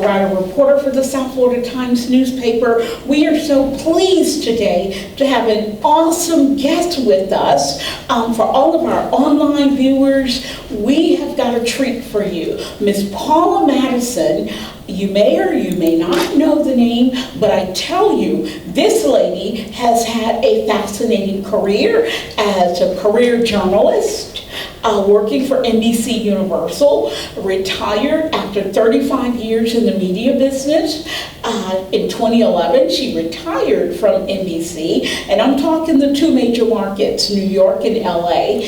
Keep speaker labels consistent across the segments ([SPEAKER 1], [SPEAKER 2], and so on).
[SPEAKER 1] writer reporter for the South Florida Times newspaper. We are so pleased today to have an awesome guest with us. For all of our online viewers, we have got a treat for you. Miss Paula Madison, you may or you may not know the name, but I tell you, this lady has had a fascinating career as a career journalist, working for NBCUniversal, retired after 35 years in the media business. In 2011, she retired from NBC, and I'm talking the two major markets, New York and LA.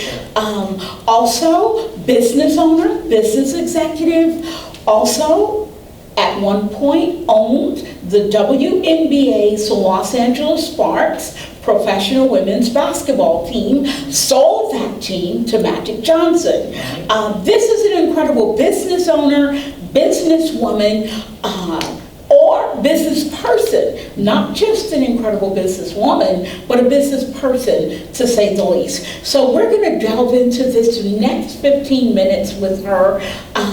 [SPEAKER 1] Also, business owner, business executive, also at one point owned the WNBA's Los Angeles Sparks professional women's basketball team, sold that team to Magic Johnson. This is an incredible business owner, businesswoman, or business person, not just an incredible businesswoman, but a business person, to say the least. So we're going to delve into this next 15 minutes with her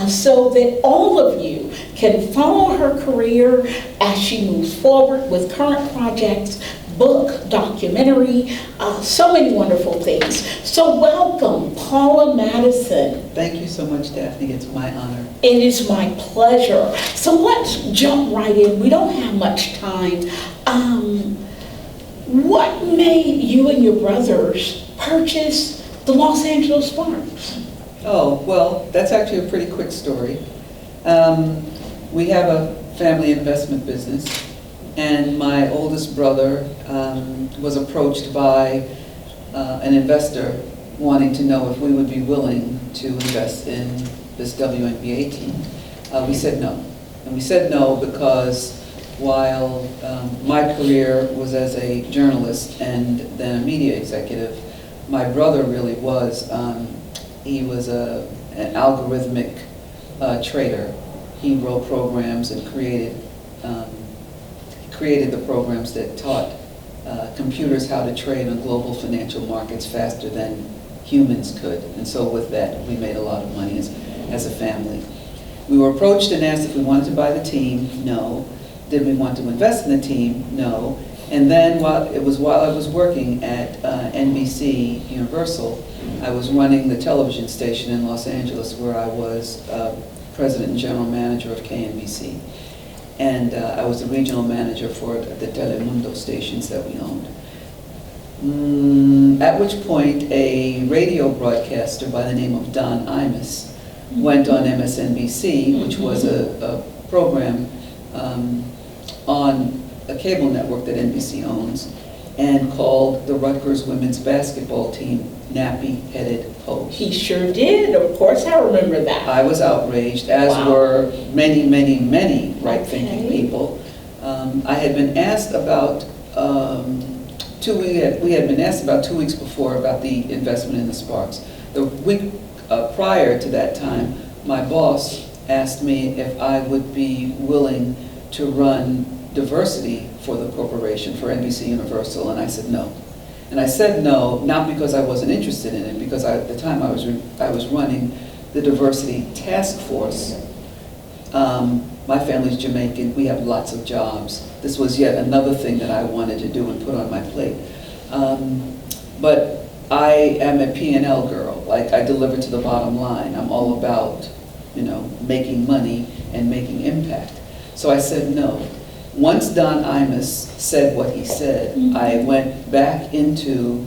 [SPEAKER 1] so that all of you can follow her career as she moves forward with current projects, book, documentary, so many wonderful things. So welcome, Paula Madison.
[SPEAKER 2] Thank you so much, Daphne. It's my honor.
[SPEAKER 1] It is my pleasure. So let's jump right in. We don't have much time. What made you and your brothers purchase the Los Angeles Sparks?
[SPEAKER 2] Oh, well, that's actually a pretty quick story. We have a family investment business, and my oldest brother was approached by an investor wanting to know if we would be willing to invest in this WNBA team. We said no. And we said no because while my career was as a journalist and then a media executive, my brother really was, he was an algorithmic trader. He wrote programs and created the programs that taught computers how to trade on global financial markets faster than humans could. And so with that, we made a lot of money as a family. We were approached and asked if we wanted to buy the team. No. Did we want to invest in the team? No. And then while I was working at NBCUniversal, I was running the television station in Los Angeles where I was president and general manager of KNBC. And I was the regional manager for the Telemundo stations that we owned. At which point, a radio broadcaster by the name of Don Imus went on MSNBC, which was a program on a cable network that NBC owns, and called the Rutgers women's basketball team nappy-headed hoes.
[SPEAKER 1] He sure did. Of course I remember that.
[SPEAKER 2] I was outraged, as were many, many, many right-thinking people. I had been asked about, we had been asked about 2 weeks before about the investment in the Sparks. The week prior to that time, my boss asked me if I would be willing to run diversity for the corporation, for NBCUniversal, and I said no. And I said no, not because I wasn't interested in it, because at the time I was running the diversity task force. My family's Jamaican, we have lots of jobs. This was yet another thing that I wanted to do and put on my plate. But I am a P&L girl, like I deliver to the bottom line. I'm all about, making money and making impact. So I said no. Once Don Imus said what he said, I went back into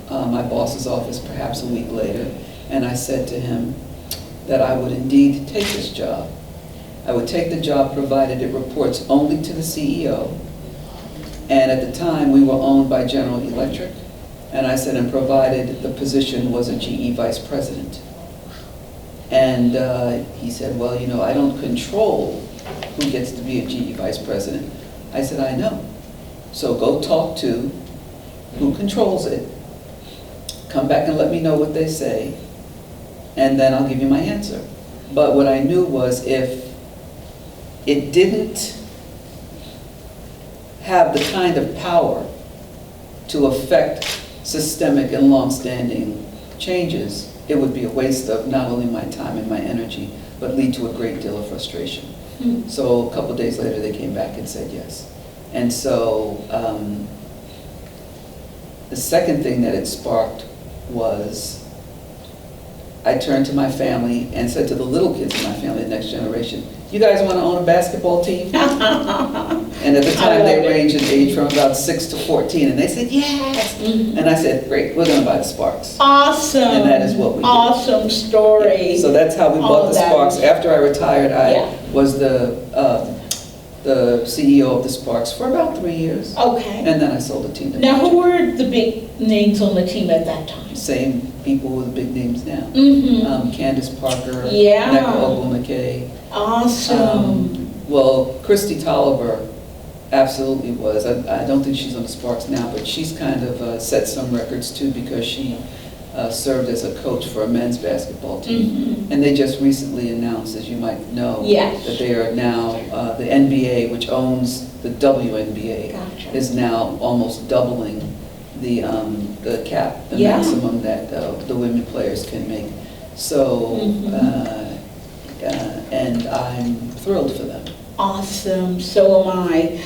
[SPEAKER 2] my boss's office perhaps a week later, and I said to him that I would indeed take this job. I would take the job provided it reports only to the CEO, and at the time we were owned by General Electric, and I said, and provided the position was a GE vice president. And he said, well, I don't control who gets to be a GE vice president. I said, I know. So go talk to who controls it, come back and let me know what they say, and then I'll give you my answer. But what I knew was if it didn't have the kind of power to affect systemic and long-standing changes, it would be a waste of not only my time and my energy, but lead to a great deal of frustration. So a couple days later, they came back and said yes. And so the second thing that it sparked was I turned to my family and said to the little kids in my family, the next generation, you guys want to own a basketball team? And at the time, they ranged in age from about 6 to 14, and they said, yes. And I said, great, we're going to buy the Sparks.
[SPEAKER 1] Awesome.
[SPEAKER 2] And that is what we did.
[SPEAKER 1] Awesome story.
[SPEAKER 2] So that's how we bought the Sparks. After I retired, I was the CEO of the Sparks for about 3 years.
[SPEAKER 1] Okay.
[SPEAKER 2] And then I sold the team to
[SPEAKER 1] Now,
[SPEAKER 2] Magic.
[SPEAKER 1] who were the big names on the team at that time?
[SPEAKER 2] Same people with big names now. Candace Parker,
[SPEAKER 1] Yeah.
[SPEAKER 2] Nneka Ogwumike.
[SPEAKER 1] Awesome.
[SPEAKER 2] Well, Christy Tolliver absolutely was. I don't think she's on the Sparks now, but she's kind of set some records too because she served as a coach for a men's basketball team. And they just recently announced, as you might know, that they are now, the NBA, which owns the WNBA, is now almost doubling the cap, the maximum that the women players can make. So, and I'm thrilled for them.
[SPEAKER 1] Awesome. So am I.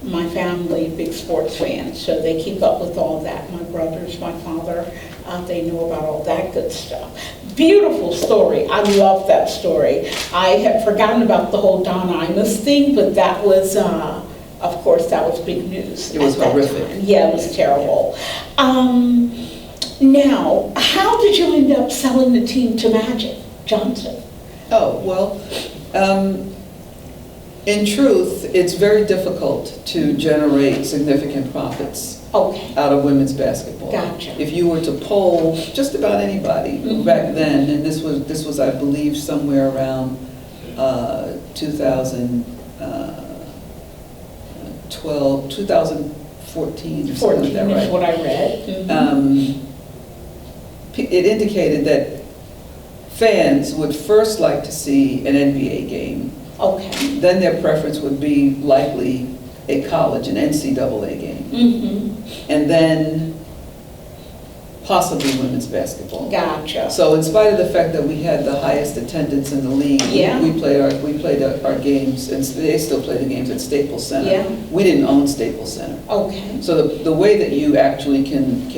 [SPEAKER 1] My family, big sports fans, so they keep up with all that. My brothers, my father, they know about all that good stuff. Beautiful story. I love that story. I had forgotten about the whole Don Imus thing, but that was, of course, that was big news.
[SPEAKER 2] It was horrific.
[SPEAKER 1] Yeah, it was terrible. Now, how did you end up selling the team to Magic Johnson?
[SPEAKER 2] Oh, well, in truth, it's very difficult to generate significant profits out of women's basketball.
[SPEAKER 1] Gotcha.
[SPEAKER 2] If you were to poll just about anybody back then, and this was I believe somewhere around 2012, 2014 or something like that, right?
[SPEAKER 1] Is what I read.
[SPEAKER 2] It indicated that fans would first like to see an NBA game.
[SPEAKER 1] Okay.
[SPEAKER 2] Then their preference would be likely a college, an NCAA game. And then possibly women's basketball.
[SPEAKER 1] Gotcha.
[SPEAKER 2] So in spite of the fact that we had the highest attendance in the league, we played our games, and they still play the games at Staples Center. We didn't own Staples Center.
[SPEAKER 1] Okay.
[SPEAKER 2] So the way that you actually can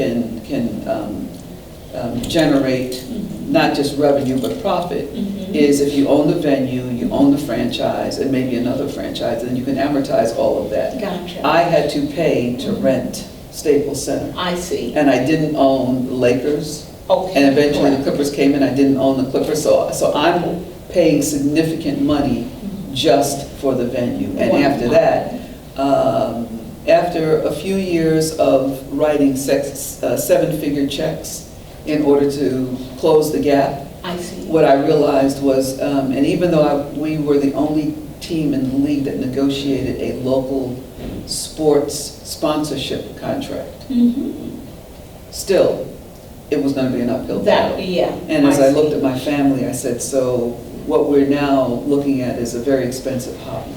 [SPEAKER 2] generate not just revenue but profit is if you own the venue, you own the franchise, and maybe another franchise, and you can amortize all of that.
[SPEAKER 1] Gotcha.
[SPEAKER 2] I had to pay to rent Staples Center.
[SPEAKER 1] I see.
[SPEAKER 2] And I didn't own the Lakers.
[SPEAKER 1] Okay.
[SPEAKER 2] And eventually the Clippers came in, I didn't own the Clippers, so I'm paying significant money just for the venue. And after that, after a few years of writing 7-figure checks in order to close the gap,
[SPEAKER 1] I see.
[SPEAKER 2] what I realized was, and even though we were the only team in the league that negotiated a local sports sponsorship contract, still, it was going to be an uphill battle. And as I looked at my family, I said, so what we're now looking at is a very expensive hobby.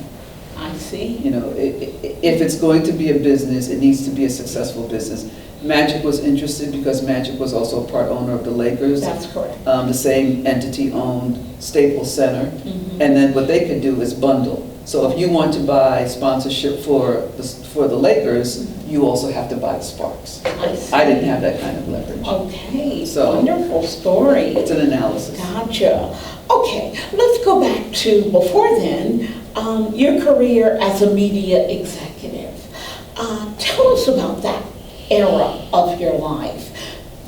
[SPEAKER 1] I see.
[SPEAKER 2] You know, if it's going to be a business, it needs to be a successful business. Magic was interested because Magic was also a part owner of the Lakers.
[SPEAKER 1] That's correct.
[SPEAKER 2] The same entity owned Staples Center. And then what they could do is bundle. So if you want to buy sponsorship for the Lakers, you also have to buy the Sparks.
[SPEAKER 1] I see.
[SPEAKER 2] I didn't have that kind of leverage.
[SPEAKER 1] Okay.
[SPEAKER 2] So,
[SPEAKER 1] wonderful story.
[SPEAKER 2] It's an analysis.
[SPEAKER 1] Gotcha. Okay, let's go back to before then, your career as a media executive. Tell us about that era of your life.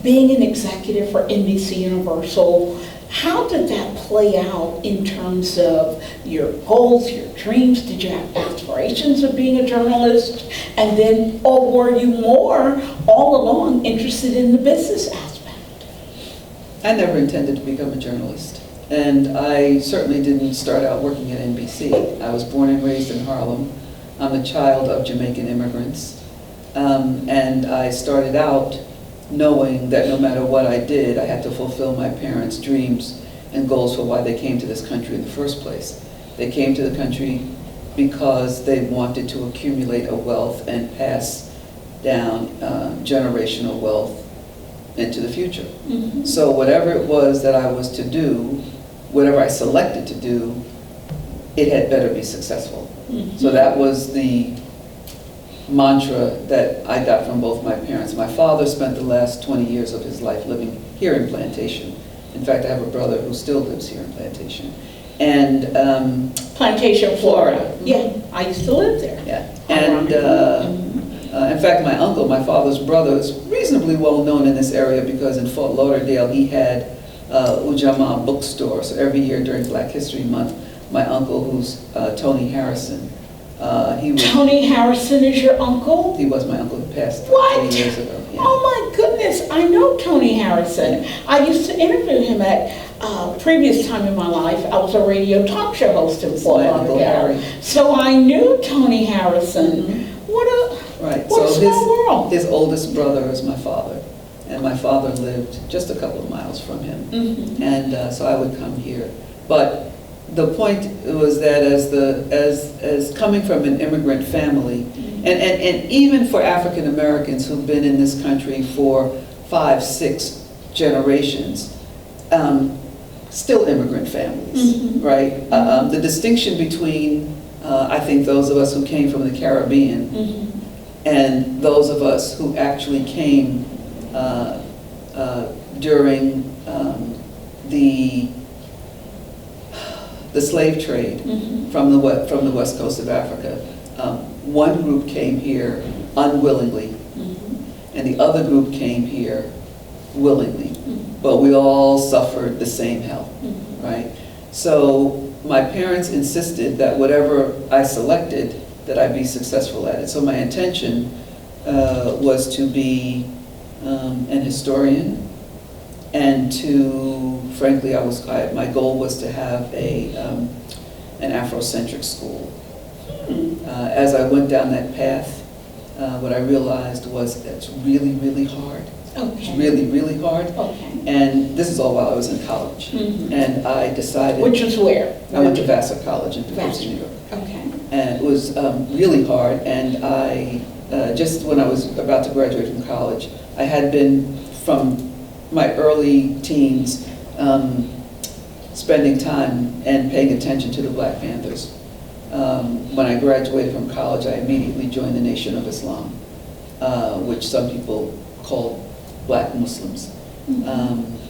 [SPEAKER 1] Being an executive for NBCUniversal, how did that play out in terms of your goals, your dreams? Did you have aspirations of being a journalist? And then, or were you more all along interested in the business aspect?
[SPEAKER 2] I never intended to become a journalist. And I certainly didn't start out working at NBC. I was born and raised in Harlem. I'm a child of Jamaican immigrants. And I started out knowing that no matter what I did, I had to fulfill my parents' dreams and goals for why they came to this country in the first place. They came to the country because they wanted to accumulate a wealth and pass down generational wealth into the future. So whatever it was that I was to do, whatever I selected to do, it had better be successful. So that was the mantra that I got from both my parents. My father spent the last 20 years of his life living here in Plantation. In fact, I have a brother who still lives here in Plantation. And
[SPEAKER 1] Plantation, Florida. Yeah, I used to live there.
[SPEAKER 2] Yeah, and in fact, my uncle, my father's brother, is reasonably well known in this area because in Fort Lauderdale he had Ujamaa bookstore. So every year during Black History Month, my uncle, who's Tony Harrison,
[SPEAKER 1] Tony Harrison is your uncle?
[SPEAKER 2] He was my uncle who passed
[SPEAKER 1] 20
[SPEAKER 2] years ago. Yeah.
[SPEAKER 1] Oh my goodness, I know Tony Harrison. I used to interview him at previous time in my life. I was a radio talk show host in Fort Lauderdale. So I knew Tony Harrison. What a small world.
[SPEAKER 2] His oldest brother is my father. And my father lived just a couple of miles from him. And so I would come here. But the point was that as coming from an immigrant family, and even for African Americans who've been in this country for 5, 6 generations, still immigrant families, right? The distinction between, I think, those of us who came from the Caribbean and those of us who actually came during the slave trade from the west coast of Africa. One group came here unwillingly, and the other group came here willingly, but we all suffered the same hell, right? So my parents insisted that whatever I selected, that I be successful at it. So my intention was to be an historian, and to, frankly, my goal was to have an Afrocentric school. As I went down that path, what I realized was it's really, really hard. It's really, really hard. And this is all while I was in college. And I decided...
[SPEAKER 1] Which is where?
[SPEAKER 2] I went to Vassar College in Poughkeepsie, New York. And it was really hard. And I, just when I was about to graduate from college, I had been, from my early teens, spending time and paying attention to the Black Panthers. When I graduated from college, I immediately joined the Nation of Islam, which some people call Black Muslims.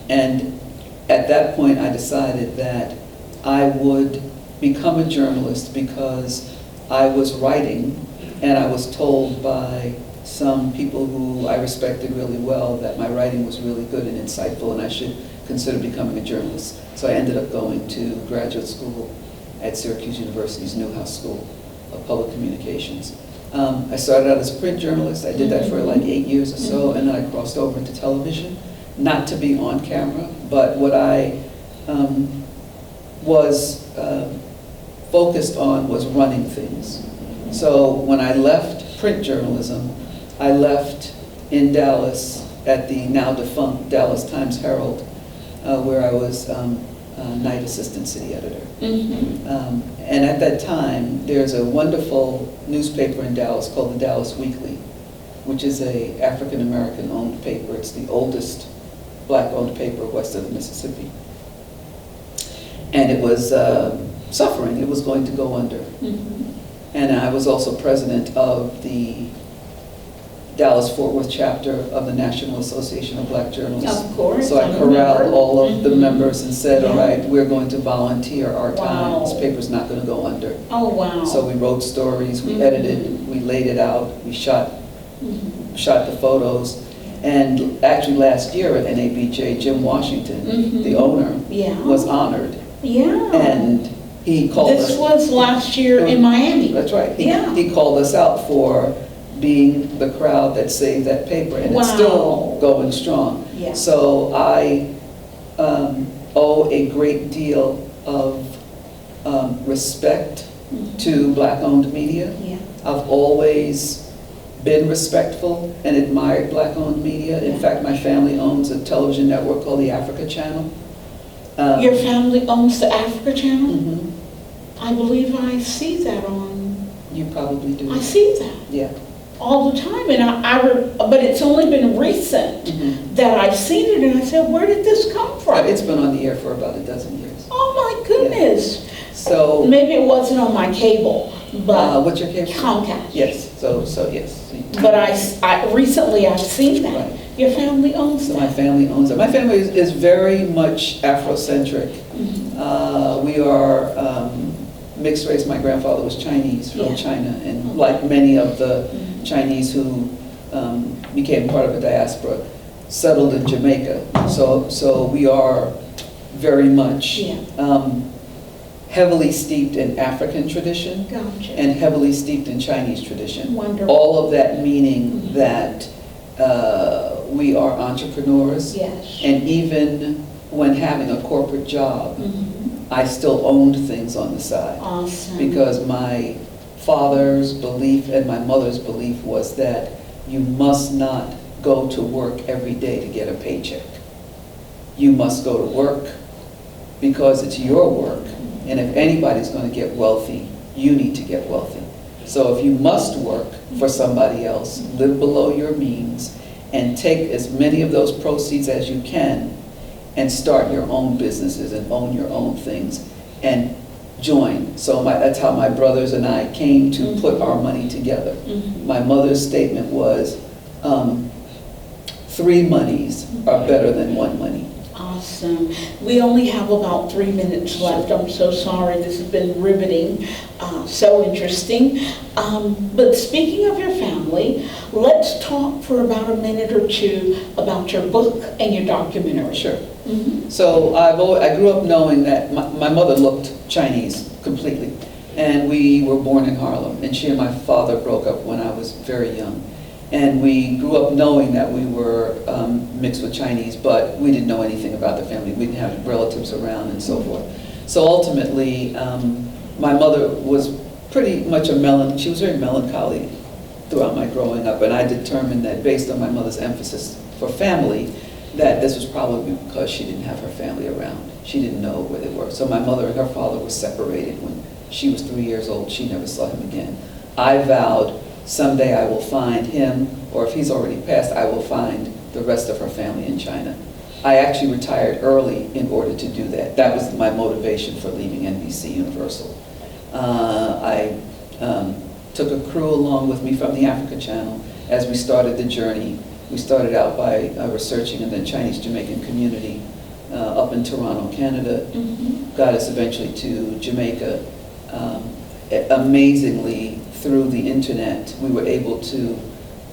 [SPEAKER 2] And at that point, I decided that I would become a journalist because I was writing, and I was told by some people who I respected really well that my writing was really good and insightful, and I should consider becoming a journalist. So I ended up going to graduate school at Syracuse University's Newhouse School of Public Communications. I started out as a print journalist. I did that for like 8 years or so, and then I crossed over into television, not to be on camera, but what I was focused on was running things. So when I left print journalism, I left in Dallas at the now defunct Dallas Times-Herald, where I was night assistant city editor. And at that time, there's a wonderful newspaper in Dallas called the Dallas Weekly, which is a African-American owned paper. It's the oldest Black-owned paper west of the Mississippi. And it was suffering. It was going to go under. And I was also president of the Dallas-Fort Worth chapter of the National Association of Black Journalists.
[SPEAKER 1] Of course.
[SPEAKER 2] So I corralled all of the members and said, all right, we're going to volunteer our time. This paper's not going to go under.
[SPEAKER 1] Oh, wow.
[SPEAKER 2] So we wrote stories, we edited, we laid it out, we shot the photos. And actually last year at NABJ, Jim Washington, the owner, was honored. And he called us.
[SPEAKER 1] This was last year in Miami.
[SPEAKER 2] That's right. He called us out for being the crowd that saved that paper, and it's still going strong. So I owe a great deal of respect to Black-owned media. I've always been respectful and admired Black-owned media. In fact, my family owns a television network called the Africa Channel.
[SPEAKER 1] Your family owns the Africa Channel? I believe I see that on...
[SPEAKER 2] You probably do.
[SPEAKER 1] I see that.
[SPEAKER 2] Yeah.
[SPEAKER 1] All the time, and but it's only been recent that I've seen it, and I said, where did this come from?
[SPEAKER 2] It's been on the air for about a dozen years.
[SPEAKER 1] Oh my goodness.
[SPEAKER 2] So,
[SPEAKER 1] Maybe it wasn't on my cable, but
[SPEAKER 2] what's your cable?
[SPEAKER 1] Comcast.
[SPEAKER 2] Yes, so yes.
[SPEAKER 1] But recently I've seen that.
[SPEAKER 2] Right.
[SPEAKER 1] Your family owns
[SPEAKER 2] So my
[SPEAKER 1] that?
[SPEAKER 2] family owns it. My family is very much Afrocentric. We are mixed race. My grandfather was Chinese from
[SPEAKER 1] Yeah.
[SPEAKER 2] China, and like many of the Chinese who became part of a diaspora, settled in Jamaica. So we are very much
[SPEAKER 1] Yeah.
[SPEAKER 2] heavily steeped in African tradition
[SPEAKER 1] Gotcha.
[SPEAKER 2] and heavily steeped in Chinese tradition.
[SPEAKER 1] Wonderful.
[SPEAKER 2] All of that meaning that we are entrepreneurs.
[SPEAKER 1] Yes.
[SPEAKER 2] And even when having a corporate job, I still owned things on the side.
[SPEAKER 1] Awesome.
[SPEAKER 2] Because my father's belief and my mother's belief was that you must not go to work every day to get a paycheck. You must go to work because it's your work. And if anybody's going to get wealthy, you need to get wealthy. So if you must work for somebody else, live below your means and take as many of those proceeds as you can and start your own businesses and own your own things and join. So that's how my brothers and I came to put our money together. My mother's statement was, 3 monies are better than 1 money.
[SPEAKER 1] Awesome. We only have about 3 minutes left. I'm so sorry. This has been riveting, so interesting. But speaking of your family, let's talk for about a minute or two about your book and your documentary.
[SPEAKER 2] Sure. So I grew up knowing that my mother looked Chinese completely, and we were born in Harlem, and she and my father broke up when I was very young. And we grew up knowing that we were mixed with Chinese, but we didn't know anything about the family. We didn't have relatives around and so forth. So ultimately, my mother was pretty much she was very melancholy throughout my growing up, and I determined that based on my mother's emphasis for family, that this was probably because she didn't have her family around. She didn't know where they were. So my mother and her father were separated when she was 3 years old. She never saw him again. I vowed someday I will find him, or if he's already passed, I will find the rest of her family in China. I actually retired early in order to do that. That was my motivation for leaving NBCUniversal. I took a crew along with me from the Africa Channel as we started the journey. We started out by researching in the Chinese Jamaican community up in Toronto, Canada. Got us eventually to Jamaica. Amazingly, through the internet, we were able to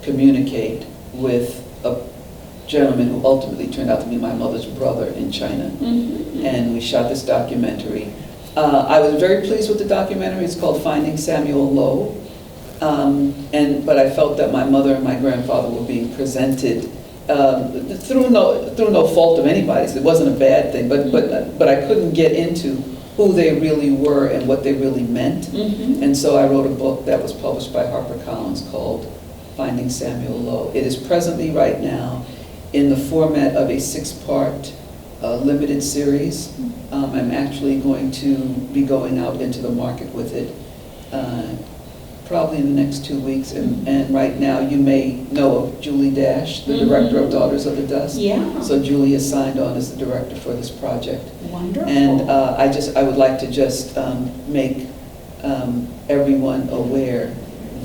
[SPEAKER 2] communicate with a gentleman who ultimately turned out to be my mother's brother in China. And we shot this documentary. I was very pleased with the documentary. It's called Finding Samuel Lowe. But I felt that my mother and my grandfather were being presented through no fault of anybody's. It wasn't a bad thing, but I couldn't get into who they really were and what they really meant. And so I wrote a book that was published by HarperCollins called Finding Samuel Lowe. It is presently right now in the format of a 6-part limited series. I'm actually going to be going out into the market with it probably in the next 2 weeks. And right now you may know of Julie Dash, the director of Daughters of the Dust.
[SPEAKER 1] Yeah.
[SPEAKER 2] So Julie is signed on as the director for this project.
[SPEAKER 1] Wonderful.
[SPEAKER 2] And I would like to just make everyone aware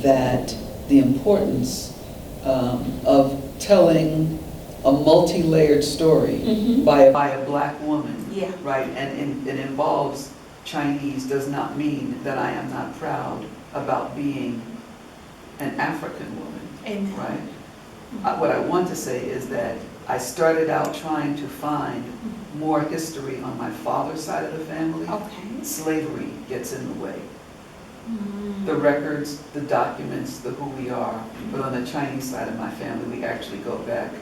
[SPEAKER 2] that the importance of telling a multi-layered story by a black woman, right? And it involves Chinese does not mean that I am not proud about being an African woman.
[SPEAKER 1] Amen.
[SPEAKER 2] Right? What I want to say is that I started out trying to find more history on my father's side of the family.
[SPEAKER 1] Okay.
[SPEAKER 2] Slavery gets in the way. The records, the documents, the who we are. But on the Chinese side of my family, we actually go back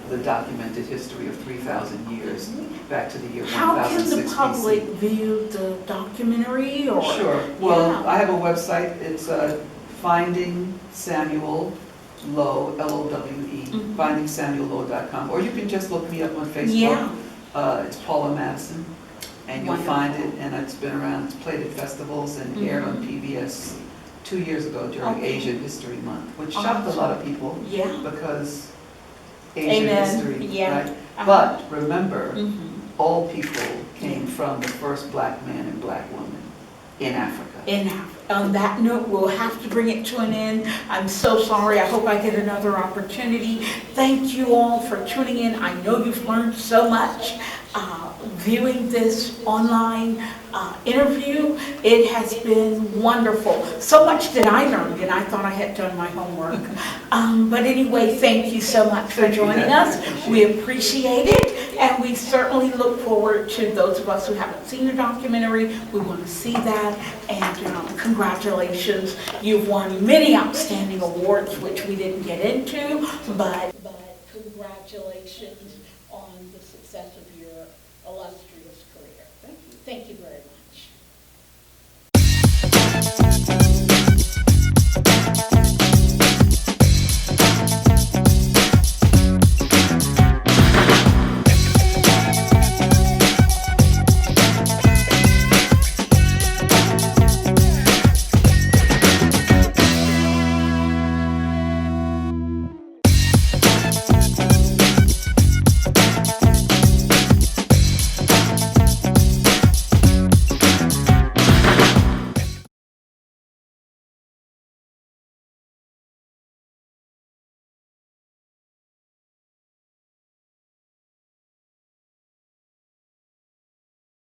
[SPEAKER 2] the documented history of 3,000 years, back to the year 1066
[SPEAKER 1] How can the
[SPEAKER 2] BC.
[SPEAKER 1] public view the documentary? Or
[SPEAKER 2] Sure. Well, I have a website. It's Finding Samuel Lowe, L-O-W-E, findingsamuellowe.com. Or you can just look me up on Facebook. It's Paula Madison, and you'll find it. And it's been around. It's played at festivals and aired on PBS 2 years ago during Asian History Month, which shocked a lot of people because Asian history, right? But remember, all people came from the first black man and black woman.
[SPEAKER 3] in Africa.
[SPEAKER 1] On that note, we'll have to bring it to an end. I'm so sorry. I hope I get another opportunity. Thank you all for tuning in. I know you've learned so much viewing this online interview. It has been wonderful. So much that I learned, and I thought I had done my homework. But anyway, thank you so much for joining us. We appreciate it, and we certainly look forward to those of us who haven't seen the documentary. We want to see that, and congratulations. You've won many outstanding awards, which we didn't get into, but congratulations on the success of your illustrious career. Thank you. Thank you very much.